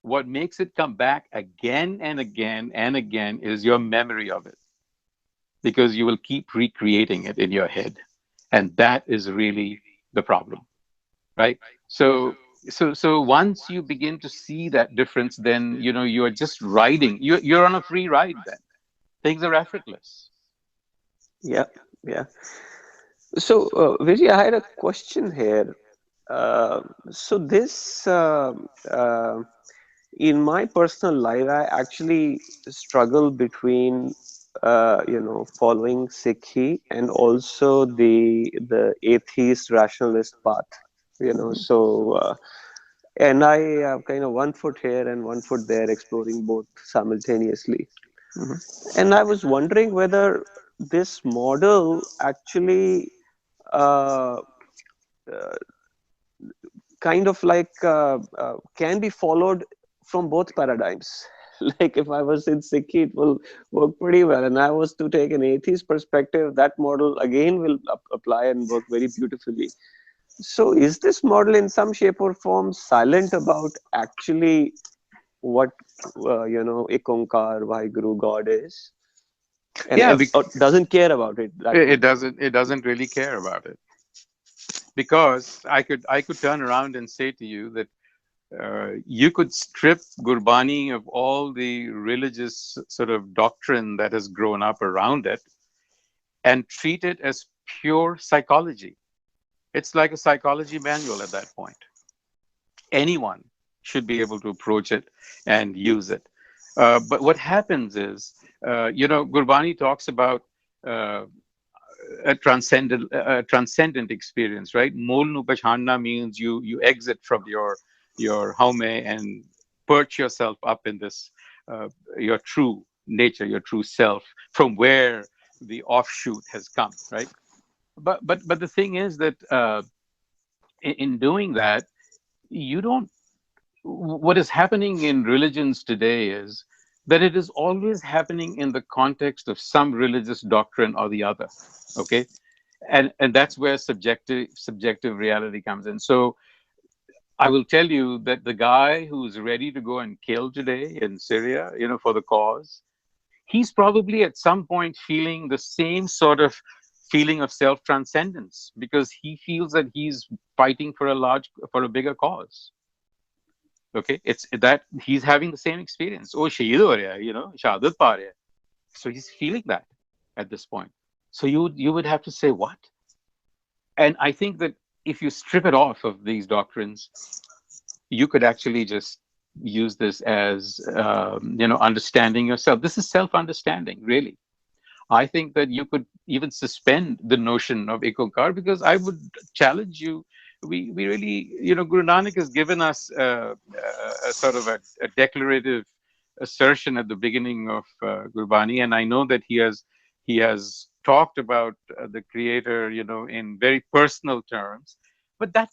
what makes it come back again and again and again is your memory of it, because you will keep recreating it in your head. And that is really the problem, right? So once you begin to see that difference, then, you are just riding. You're on a free ride then. Things are effortless. Yeah, yeah. So, Vijay, I had a question here. So this, in my personal life, I actually struggle between, following Sikhi and also the atheist rationalist path. And I have kind of 1 foot here and 1 foot there, exploring both simultaneously. Mm-hmm. And I was wondering whether this model actually uh, kind of like can be followed from both paradigms. Like if I was in Sikhi, it will work pretty well. And I was to take an atheist perspective, that model again will apply and work very beautifully. So is this model in some shape or form silent about actually what, a Concur, Vaheguru, God is? And Yeah, or doesn't care about it that it much. doesn't really care about it, because I could turn around and say to you that you could strip Gurbani of all the religious sort of doctrine that has grown up around it and treat it as pure psychology. It's like a psychology manual at that point. Anyone should be able to approach it and use it. But what happens is, Gurbani talks about uh, a transcendent experience, right? Mol nu pachhanna means you exit from your haume and perch yourself up in this your true nature, your true self, from where the offshoot has come, right? But the thing is that in doing that, you don't. What is happening in religions today is that it is always happening in the context of some religious doctrine or the other. Okay, and that's where subjective reality comes in. So I will tell you that the guy who's ready to go and kill today in Syria, for the cause, he's probably at some point feeling the same sort of feeling of self transcendence, because he feels that he's fighting for a bigger cause. Okay, it's that he's having the same experience. Oh, shaheed ho raha hai, shahadat pa raha hai. So he's feeling that at this point. So you would have to say what? And I think that if you strip it off of these doctrines, you could actually just use this as understanding yourself. This is self-understanding, really. I think that you could even suspend the notion of Ikonkar, because I would challenge you. We really, Guru Nanak has given us a sort of a declarative assertion at the beginning of Gurbani, and I know that he has talked about the Creator, in very personal terms. But that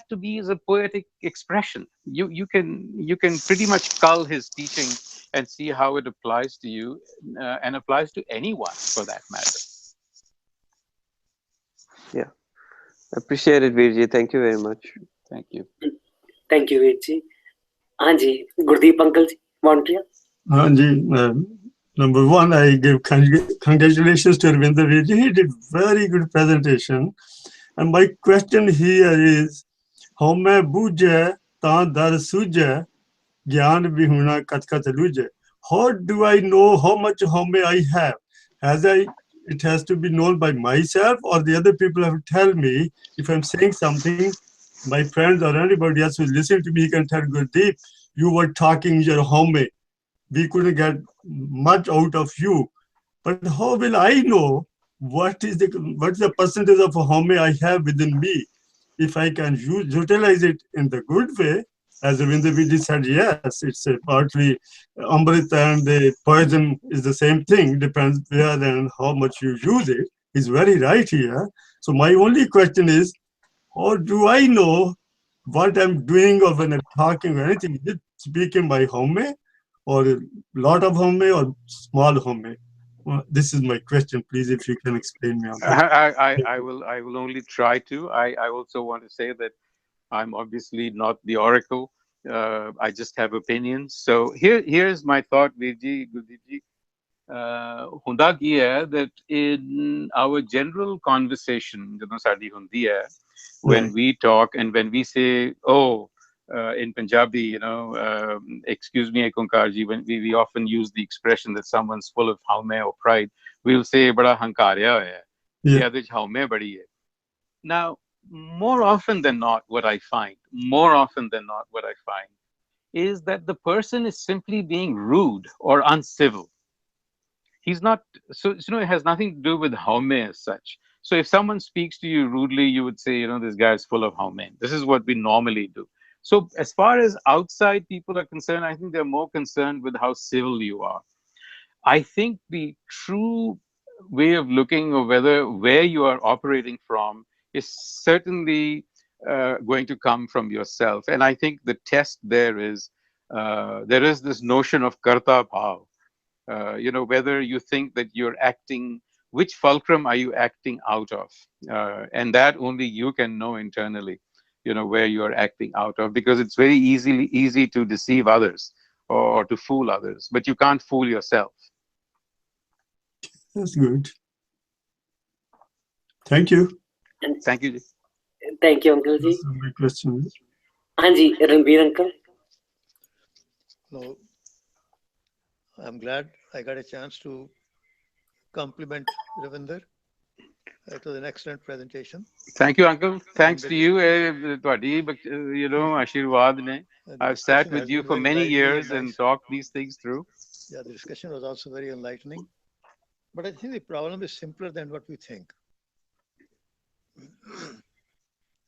to me is a poetic expression. You can pretty much cull his teaching and see how it applies to you, and applies to anyone for that matter. Yeah, appreciate it, Virji. Thank you very much. Thank you. Thank you, Virji. Anji, Gurdeep Uncle ji, Montreal. Anji, number one, I give congratulations to Ravinder Virji. He did very good presentation. And my question here is, Haume bujhe ta dar sujhe, gyan bhi huna kat kat lujhe. How do I know how much Haume I have? It has to be known by myself, or the other people have to tell me. If I'm saying something, my friends or anybody else who's listening to me, he can tell Gurdeep, you were talking your Haume. We couldn't get much out of you. But how will I know what is the percentage of Haume I have within me? if I can utilize it in the good way, as Ravinder Vidi said, yes, it's a partly Amrit and the poison is the same thing, depends where and how much you use it. He's very right here. So my only question is, how do I know what I'm doing or when I'm talking or anything? Is it speaking by Haume or a lot of Haume or small Haume? Well, this is my question. Please, if you can explain me on that. I will only try to. I also want to say that I'm obviously not the oracle. I just have opinions. So here's my thought, Virji, Gurdiji. ਹੁੰਦਾ ਕੀ ਹੈ that in our general conversation ਜਦੋਂ ਸਾਡੀ ਹੁੰਦੀ ਹੈ, when we talk and when we say, oh, in Punjabi, excuse me, Konkarji, when we often use the expression that someone's full of haume or pride, we'll say bada hankarya hoya hai, ਇਹਦੇ ਚ haume badi hai. Now, more often than not, what I find is that the person is simply being rude or uncivil. He's not, so it has nothing to do with haume as such. So if someone speaks to you rudely, you would say, this guy is full of haume. This is what we normally do. So as far as outside people are concerned, I think they're more concerned with how civil you are. I think the true way of looking or where you are operating from is certainly going to come from yourself. And I think the test there is this notion of karta bhav. Whether you think that you're acting, which fulcrum are you acting out of? And that only you can know internally, where you're acting out of, because it's very easy to deceive others or to fool others, but you can't fool yourself. That's good. Thank you. Thank you. Thank you, Uncle Ji. My question is. Anji, Ranbir Uncle. No, I'm glad I got a chance to compliment Ravinder. It was an excellent presentation. Thank you, Uncle. Thanks to you, Ashirwad ne. I've sat with you for many years and talked these things through. Yeah, the discussion was also very enlightening. But I think the problem is simpler than what we think.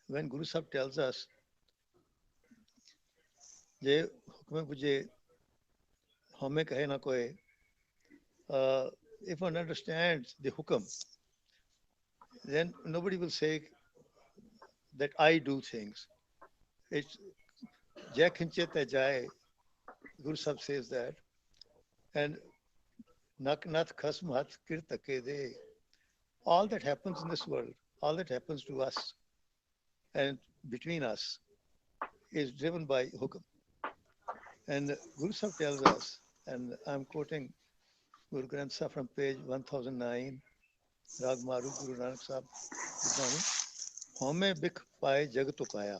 When Guru Sahib tells us, Je hukme pujhe haume kahe na koi, if one understands the hukam, then nobody will say that I do things. It's Jai Khinchete Jai, Guru Sahib says that. And Nak Nath Khasm Hath Kir Take De. All that happens in this world, all that happens to us and between us is driven by hukam. And Guru Sahib tells us, and I'm quoting Guru Granth Sahib from page 1009, Rag Maru Guru Nanak Sahib, Haume bik paye jagat upaya.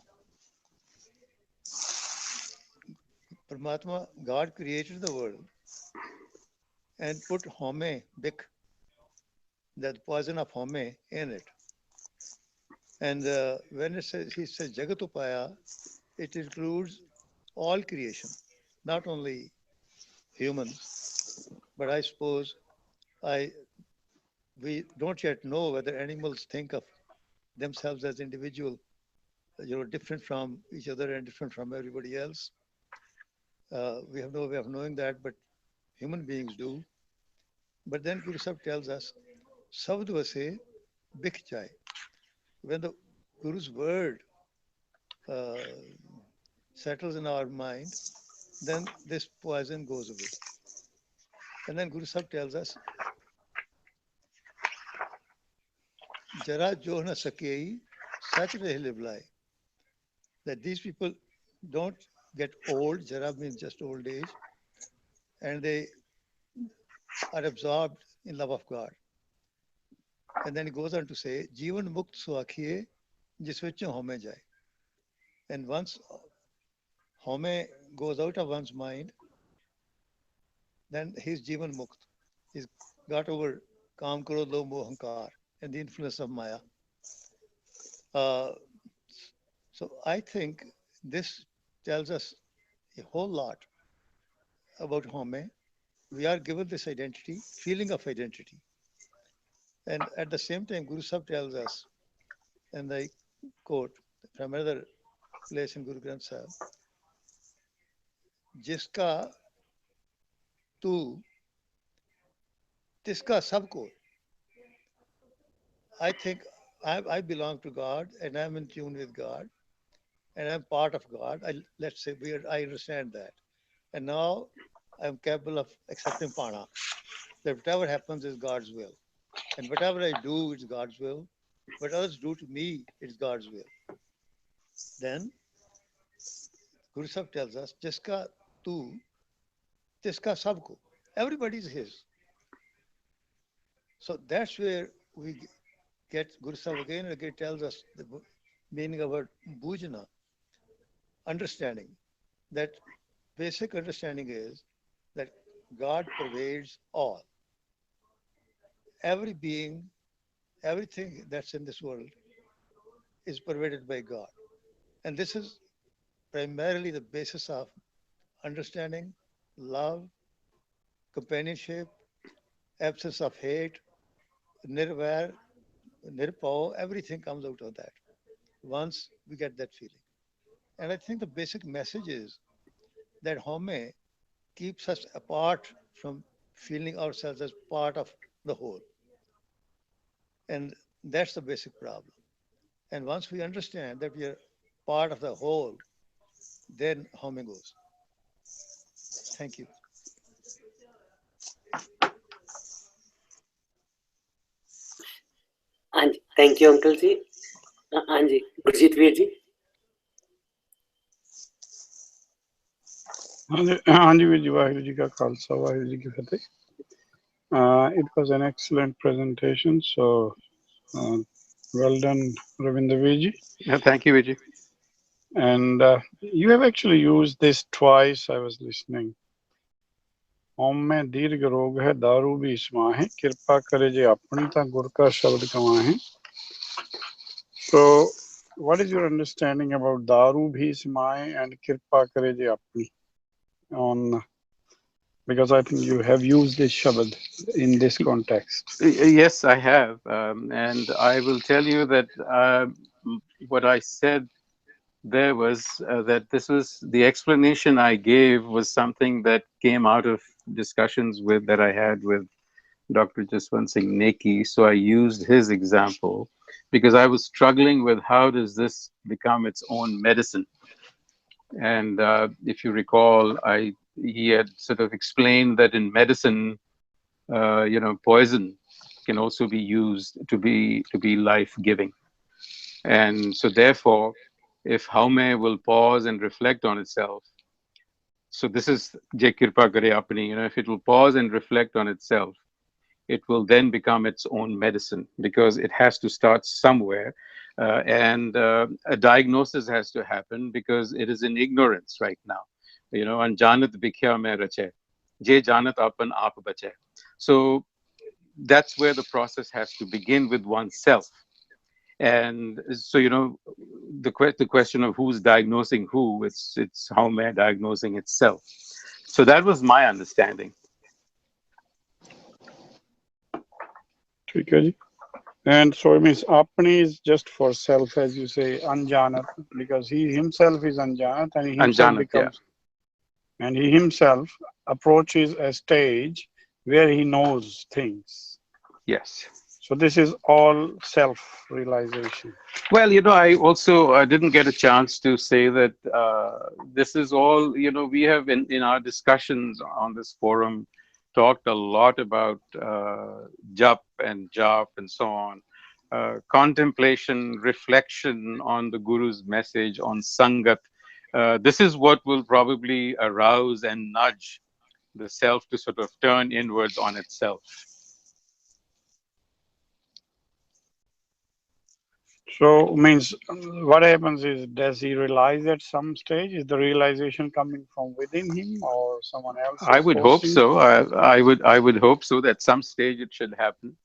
Paramatma, God created the world and put Haume bik, that poison of Haume, in it. And when he says jagat upaya, it includes all creation, not only humans, but I suppose we don't yet know whether animals think of themselves as individual, different from each other and different from everybody else. We have no way of knowing that, but human beings do. But then Guru Sahib tells us, Sabd vase bik jai. When the Guru's word settles in our mind, then this poison goes away. And then Guru Sahib tells us, Jara jo na sakei, sach reh liblai. That these people don't get old, Jara means just old age, and they are absorbed in love of God. And then he goes on to say, Jivan mukt suakhiye, jis vichon haume jai. And once haume goes out of one's mind, then he's Jivan mukt. He's got over Kam Krodh Lobh Moh Ahankar and the influence of Maya. So I think this tells us a whole lot about Haume. We are given this identity, feeling of identity. And at the same time, Guru Sahib tells us, and I quote, from another place in Guru Granth Sahib. जिसका तू तिसका सबको. I think I belong to God and I'm in tune with God and I'm part of God. Let's say I understand that. And now I'm capable of accepting Pana, that whatever happens is God's will. And whatever I do, it's God's will. What others do to me, it's God's will. Then Guru Sahib tells us, Jiska tu, tiska sabko. Everybody is his. So that's where we get Guru Sahib again and again tells us the meaning of our bhujana, understanding. That basic understanding is that God pervades all. Every being, everything that's in this world is pervaded by God. And this is primarily the basis of understanding, love, companionship, absence of hate, nirvair, nirpao, everything comes out of that once we get that feeling. And I think the basic message is that Haume keeps us apart from feeling ourselves as part of the whole. And that's the basic problem. And once we understand that we are part of the whole, then Haume goes. Thank you. And thank you, Uncle Ji. Anji, Gurjit Veer Ji. ਹਾਂਜੀ ਵੀਰ ਜੀ, ਵਾਹਿਗੁਰੂ ਜੀ ਕਾ ਖਾਲਸਾ, ਵਾਹਿਗੁਰੂ ਜੀ ਕੀ ਫਤਿਹ. It was an excellent presentation, so well done, Ravinder Veerji. Thank you, Veerji. And you have actually used this twice. I was listening. Haume दीर्घ रोग है, दारू भी इसमा है, कृपा करे जे अपनी ता गुर का शब्द कमा है. So what is your understanding about daru bhi ismae and kirpa kare je apni? On, because I think you have used this shabad in this context. Yes, I have, and I will tell you that what I said there was that this was the explanation I gave was something that came out of discussions that I had with Dr. Jaswant Singh Neki. So I used his example because I was struggling with how does this become its own medicine. And if you recall, he had sort of explained that in medicine, poison can also be used to be life-giving. And so therefore, if Haume will pause and reflect on itself, so this is Je Kirpa Kare Apni, if it will pause and reflect on itself, it will then become its own medicine, because it has to start somewhere. And a diagnosis has to happen because it is in ignorance right now. Anjanat bhikhya mein rache, je janat apan aap bache. So that's where the process has to begin, with oneself. And so, the question of who's diagnosing who, it's Haume diagnosing itself. So that was my understanding. And so it means apni is just for self, as you say, anjanat, because he himself is anjanat, and he himself becomes, and he himself approaches a stage where he knows things. Yes. So this is all self-realization. Well, I also didn't get a chance to say that this is all, we have in our discussions on this forum talked a lot about jap and so on. Contemplation, reflection on the Guru's message, on Sangat. This is what will probably arouse and nudge the self to sort of turn inwards on itself. So means what happens is, does he realize at some stage? Is the realization coming from within him or someone else? I would hope so. I would hope so, that some stage it should happen.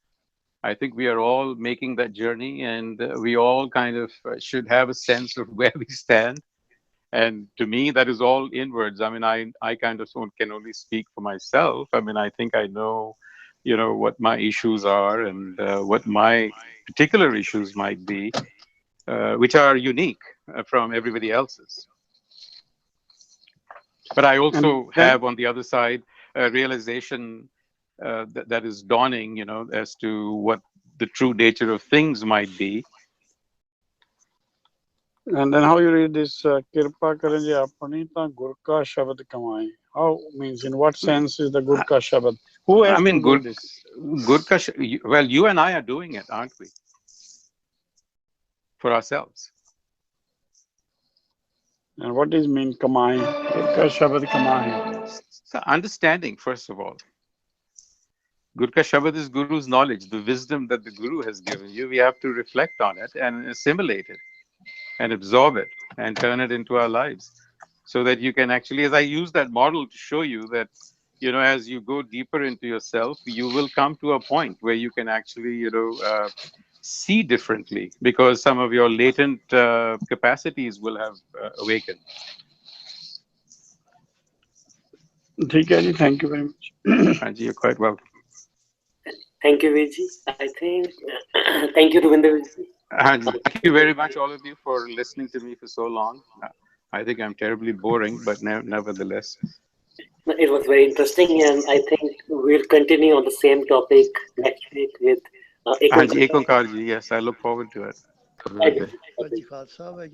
I think we are all making that journey, and we all kind of should have a sense of where we stand. And to me, that is all inwards. I mean, I kind of can only speak for myself. I mean, I think I know, what my issues are and what my particular issues might be. which are unique from everybody else's. But I also have on the other side a realization that is dawning, as to what the true nature of things might be. And then how you read this Kirpa Karanji Apani ta Gurka Shabad Kamai? How means in what sense is the Gurka Shabad? Who has to do this? Gurka, well, you and I are doing it, aren't we? For ourselves. And what does mean Kamai? Gurka Shabad Kamai. So understanding, first of all. Gurka Shabad is Guru's knowledge, the wisdom that the Guru has given you. We have to reflect on it and assimilate it and absorb it and turn it into our lives, so that you can actually, as I use that model to show you that, as you go deeper into yourself, you will come to a point where you can actually, see differently, because some of your latent capacities will have awakened. Thank you very much. Anji, you're quite welcome. Thank you, Viji. I think, thank you, Ravinder. Thank you very much, all of you, for listening to me for so long. I think I'm terribly boring, but nevertheless. It was very interesting, and I think we'll continue on the same topic next week with Ekonkarji. Yes, I look forward to it. Khalsa,